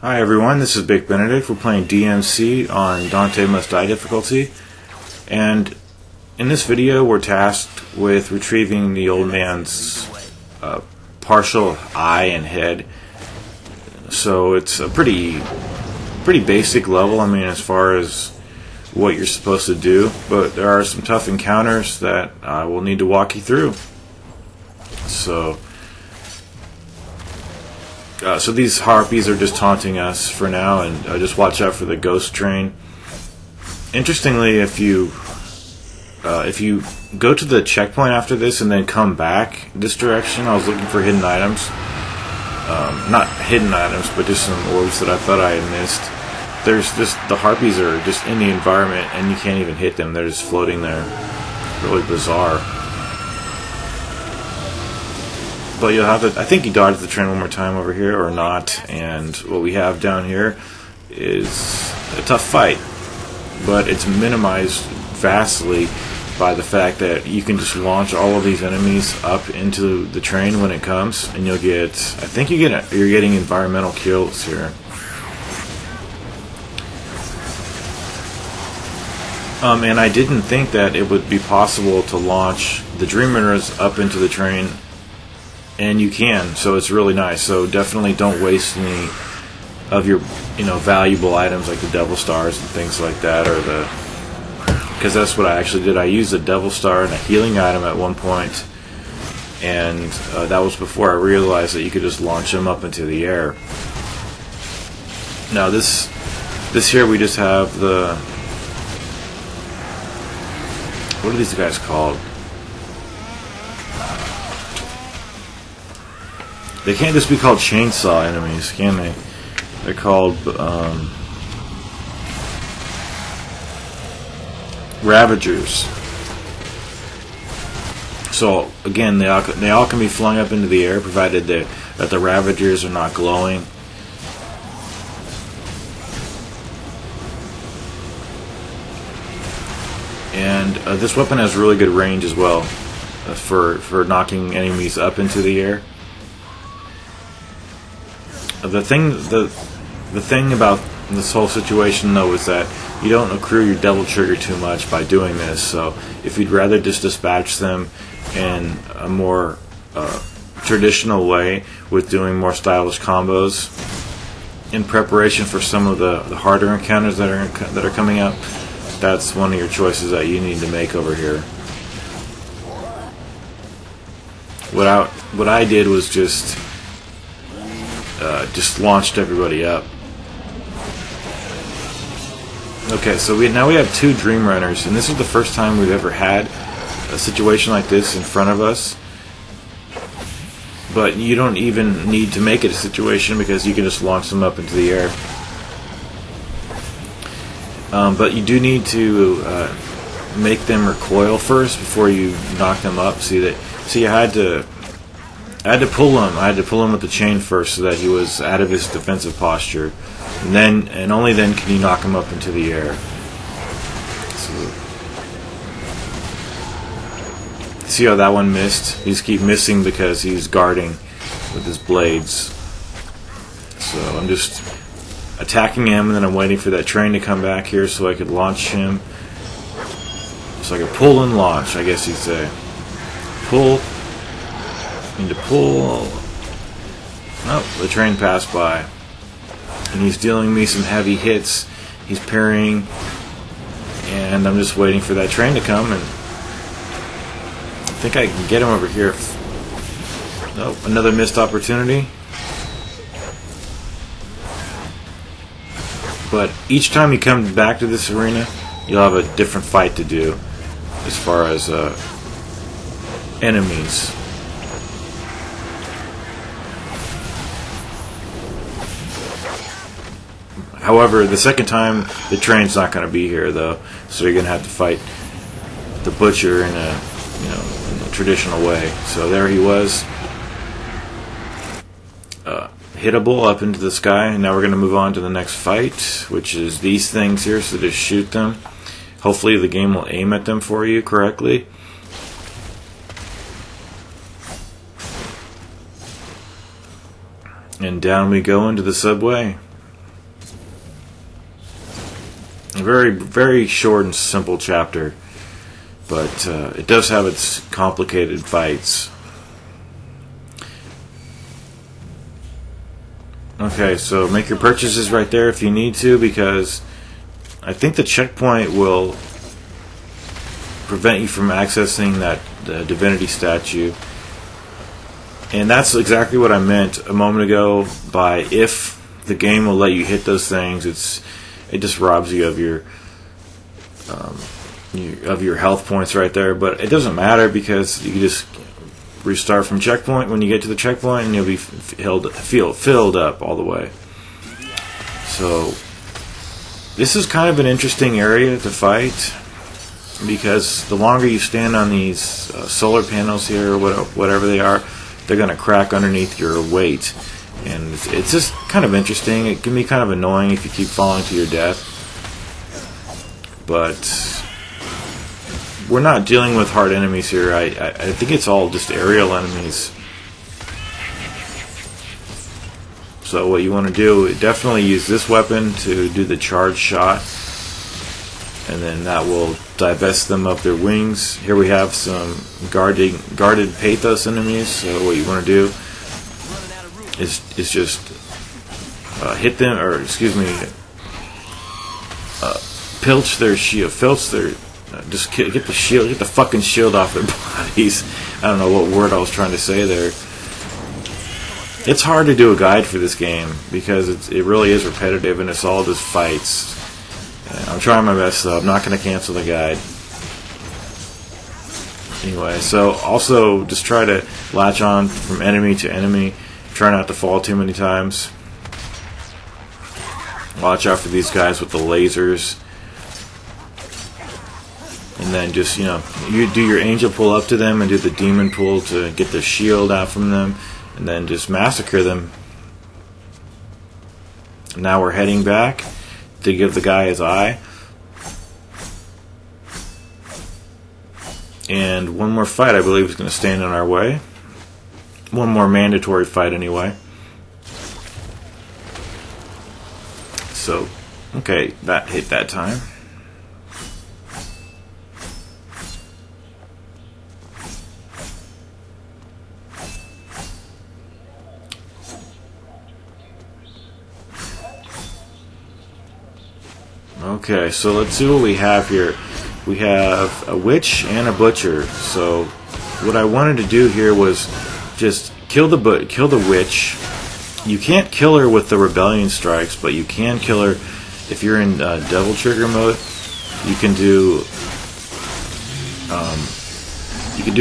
Hi everyone, this is Big Benedict. We're playing DmC on Dante Must Die difficulty, and in this video we're tasked with retrieving the old man's partial eye and head. So it's a pretty basic level, I mean, as far as what you're supposed to do, but there are some tough encounters that I will need to walk you through. So these harpies are just taunting us for now, and just watch out for the ghost train. Interestingly, if you go to the checkpoint after this and then come back this direction, I was looking for hidden items. Not hidden items, but just some orbs that I thought I had missed. There's just, the harpies are just in the environment and you can't even hit them. They're just floating there. Really bizarre. But you'll have to, I think you dodge the train one more time over here, or not, and what we have down here is a tough fight, but it's minimized vastly by the fact that you can just launch all of these enemies up into the train when it comes, and you'll get, I think you're getting environmental kills here. And I didn't think that it would be possible to launch the Dream Runners up into the train, and you can, so it's really nice. So definitely don't waste any of your valuable items like the Devil Stars and things like that, or because that's what I actually did. I used a Devil Star and a healing item at one point, and that was before I realized that you could just launch them up into the air. Now this here, we just have the, what are these guys called? They can't just be called chainsaw enemies, can they? They're called Ravagers. So again, they all can be flung up into the air, provided that the Ravagers are not glowing. And this weapon has really good range as well for knocking enemies up into the air. The thing about this whole situation, though, is that you don't accrue your devil trigger too much by doing this. So if you'd rather just dispatch them in a more traditional way, with doing more stylish combos in preparation for some of the harder encounters that are coming up, that's one of your choices that you need to make over here. What I did was just launched everybody up. Okay, so now we have two Dream Runners, and this is the first time we've ever had a situation like this in front of us. But you don't even need to make it a situation, because you can just launch them up into the air. But you do need to make them recoil first before you knock them up. See, I had to pull him. I had to pull him with the chain first, so that he was out of his defensive posture, and only then can you knock him up into the air. So, see how that one missed? He just keeps missing because he's guarding with his blades. So I'm just attacking him, and then I'm waiting for that train to come back here so I could launch him. So I could pull and launch, I guess you'd say. Pull. Need to pull. Oh, the train passed by, and he's dealing me some heavy hits. He's parrying, and I'm just waiting for that train to come, and I think I can get him over here. Nope, another missed opportunity. But each time you come back to this arena, you'll have a different fight to do as far as enemies. However, the second time, the train's not going to be here, though, so you're going to have to fight the butcher in a traditional way. So there he was, hittable up into the sky, and now we're going to move on to the next fight, which is these things here. So just shoot them. Hopefully the game will aim at them for you correctly. And down we go into the subway. A very, very short and simple chapter, but it does have its complicated fights. Okay, so make your purchases right there if you need to, because I think the checkpoint will prevent you from accessing that divinity statue. And that's exactly what I meant a moment ago by if the game will let you hit those things. It just robs you of your health points right there. But it doesn't matter, because you can just restart from checkpoint when you get to the checkpoint, and you'll be filled up all the way. So this is kind of an interesting area to fight, because the longer you stand on these solar panels here, or whatever they are, they're going to crack underneath your weight. And it's just kind of interesting. It can be kind of annoying if you keep falling to your death. But we're not dealing with hard enemies here. I think it's all just aerial enemies. So what you want to do, definitely use this weapon to do the charge shot. And then that will divest them of their wings. Here we have some guarded pathos enemies. So what you want to do is just hit them, or excuse me, pilch their shield, just get the fucking shield off their bodies. I don't know what word I was trying to say there. It's hard to do a guide for this game because it really is repetitive and it's all just fights. I'm trying my best though. I'm not going to cancel the guide. Anyway, so also just try to latch on from enemy to enemy. Try not to fall too many times. Watch out for these guys with the lasers. And then just, you do your angel pull up to them and do the demon pull to get the shield out from them. And then just massacre them. Now we're heading back to give the guy his eye. And one more fight, I believe, is going to stand in our way. One more mandatory fight anyway. So, okay, that hit that time. Okay, so let's see what we have here. We have a witch and a butcher. So what I wanted to do here was just kill the witch. You can't kill her with the rebellion strikes, but you can kill her if you're in devil trigger mode. You can do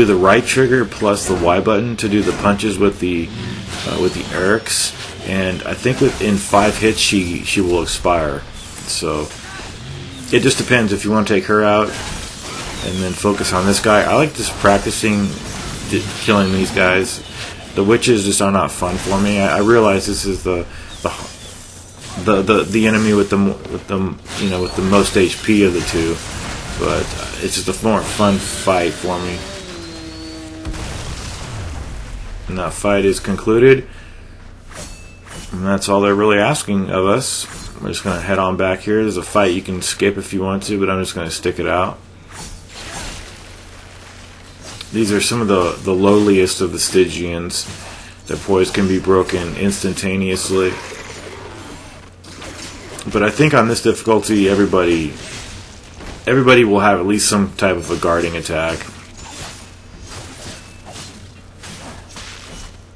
the right trigger plus the Y button to do the punches with the Erics, and I think within 5 hits she will expire. So it just depends if you want to take her out and then focus on this guy. I like just practicing killing these guys. The witches just are not fun for me. I realize this is the enemy with the most HP of the two, but it's just a more fun fight for me. And that fight is concluded, and that's all they're really asking of us. We're just going to head on back here. There's a fight you can skip if you want to, but I'm just going to stick it out. These are some of the lowliest of the Stygians. Their poise can be broken instantaneously. But I think on this difficulty, everybody will have at least some type of a guarding attack.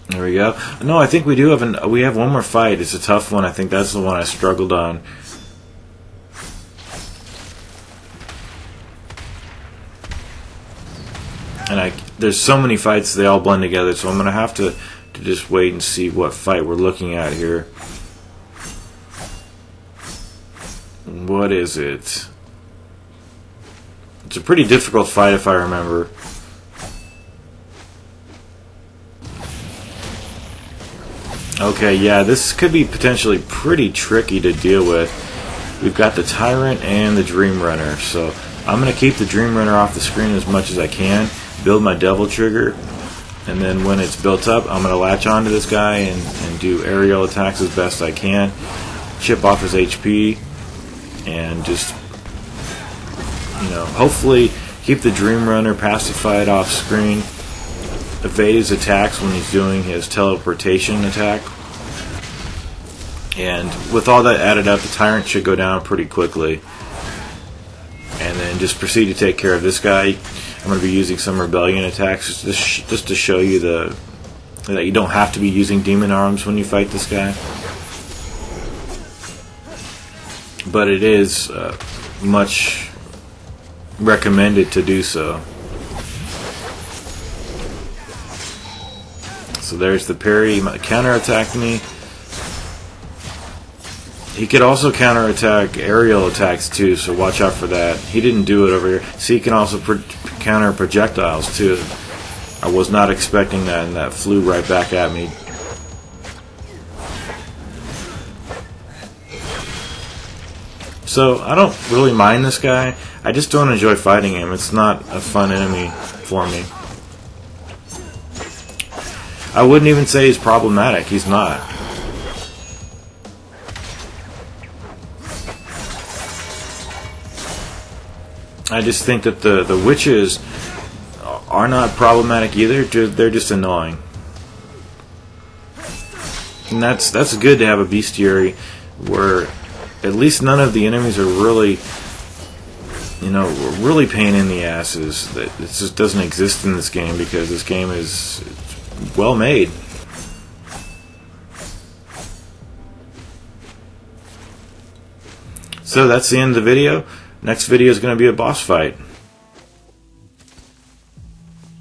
There we go. No, I think we do have one more fight. It's a tough one. I think that's the one I struggled on. And there's so many fights, they all blend together, so I'm going to have to just wait and see what fight we're looking at here. What is it? It's a pretty difficult fight if I remember. Okay, yeah, this could be potentially pretty tricky to deal with. We've got the Tyrant and the Dream Runner, so I'm going to keep the Dream Runner off the screen as much as I can, build my Devil Trigger, and then when it's built up, I'm going to latch onto this guy and do aerial attacks as best I can, chip off his HP, and just hopefully keep the Dream Runner pacified off screen, evade his attacks when he's doing his teleportation attack, and with all that added up, the Tyrant should go down pretty quickly. And then just proceed to take care of this guy. I'm going to be using some Rebellion attacks just to show you that you don't have to be using demon arms when you fight this guy. But it is much recommended to do so. So there's the parry. He might counterattack me. He could also counterattack aerial attacks too, so watch out for that. He didn't do it over here. See, he can also counter projectiles too. I was not expecting that, and that flew right back at me. So I don't really mind this guy. I just don't enjoy fighting him. It's not a fun enemy for me. I wouldn't even say he's problematic. He's not. I just think that the witches are not problematic either. They're just annoying. And that's good to have a bestiary where at least none of the enemies are really, really pain in the asses. That it just doesn't exist in this game because this game is well made. So that's the end of the video. Next video is going to be a boss fight.